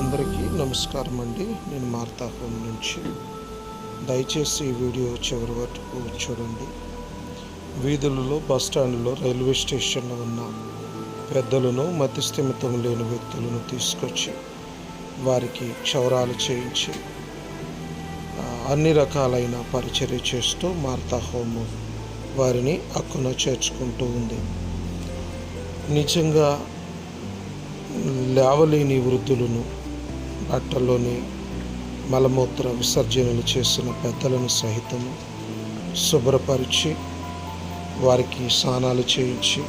అందరికీ నమస్కారం అండి. నేను మార్తా హోమ్ నుంచి. దయచేసి ఈ వీడియో చివరి వరకు చూడండి. వీధులలో, బస్టాండ్లో, రైల్వే స్టేషన్లో ఉన్న పెద్దలను, మతిస్థిమితం లేని వ్యక్తులను తీసుకొచ్చి వారికి క్షౌరాలు చేయించి అన్ని రకాలైన పరిచర్య చేస్తూ మార్తా హోమ్ వారిని హక్కున చేర్చుకుంటూ ఉంది. నిజంగా లేవలేని వృద్ధులను, బట్టల్లోని మలమూత్ర విసర్జనలు చేసిన పెద్దలను సహితము శుభ్రపరిచి వారికి స్నానాలు చేయించి,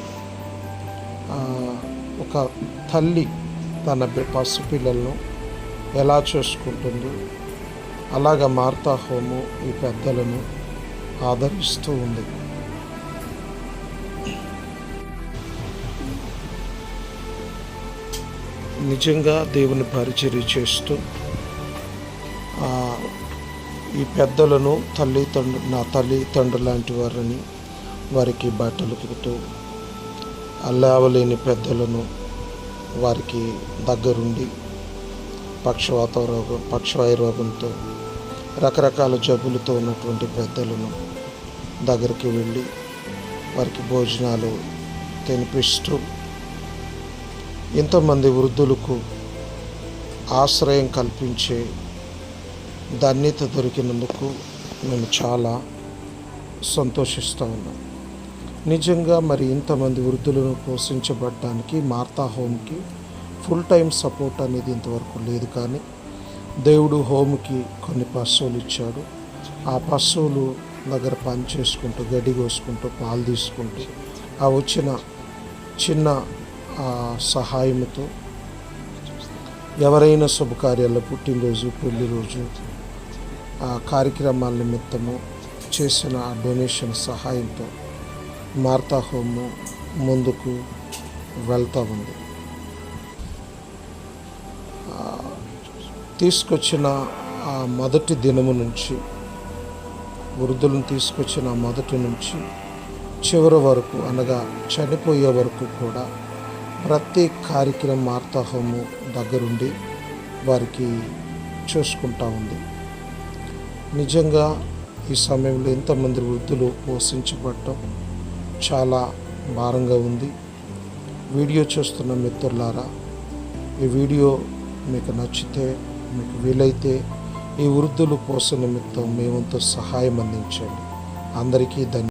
ఒక తల్లి తన పసిపిల్లలను ఎలా చూసుకుంటుందో అలాగ మార్తా హోము ఈ పెద్దలను ఆదరిస్తూ ఉంది. నిజంగా దేవుని పరిచర్య చేస్తూ ఈ పెద్దలను నా తల్లిదండ్రులు లాంటి వారిని వారికి బట్టలు కుడుతూ, లేవలేని పెద్దలను వారికి దగ్గరుండి పక్షవాయు రోగంతో రకరకాల జబ్బులతో ఉన్నటువంటి పెద్దలను దగ్గరికి వెళ్ళి వారికి భోజనాలు తినిపిస్తూ, ఎంతోమంది వృద్ధులకు ఆశ్రయం కల్పించే ధన్యత దొరికినందుకు నేను చాలా సంతోషిస్తూ ఉన్నాను. నిజంగా మరి ఇంతమంది వృద్ధులను పోషించబడడానికి మార్తా హోమ్కి ఫుల్ టైం సపోర్ట్ అనేది ఇంతవరకు లేదు. కానీ దేవుడు హోమ్కి కొన్ని పశువులు ఇచ్చాడు. ఆ పశువులు దగ్గర పని చేసుకుంటూ, గడ్డి కోసుకుంటూ, పాలు తీసుకుంటూ, ఆ వచ్చిన చిన్న సహాయంతో ఎవరైనా శుభకార్యాల్లో, పుట్టినరోజు, పెళ్లి రోజు కార్యక్రమాల నిమిత్తము చేసిన ఆ డొనేషన్ సహాయంతో మార్తా హోమ్ ముందుకు వెళ్తూ ఉంది. తీసుకొచ్చిన ఆ మొదటి దినము నుంచి, వృద్ధులను తీసుకొచ్చిన మొదటి నుంచి చివరి వరకు, అనగా చనిపోయే వరకు కూడా ప్రతి కార్యక్రమం మార్తా హోము దగ్గరుండి వారికి చూసుకుంటూ ఉంది. నిజంగా ఈ సమయంలో ఎంతమంది వృద్ధులు పోషించబడటం చాలా భారంగా ఉంది. వీడియో చూస్తున్న మిత్రులారా, ఈ వీడియో మీకు నచ్చితే, మీకు వీలైతే ఈ వృద్ధులు పోషణ నిమిత్తం మీ వంతు సహాయం అందించండి. అందరికీ ధన్యవాదాలు.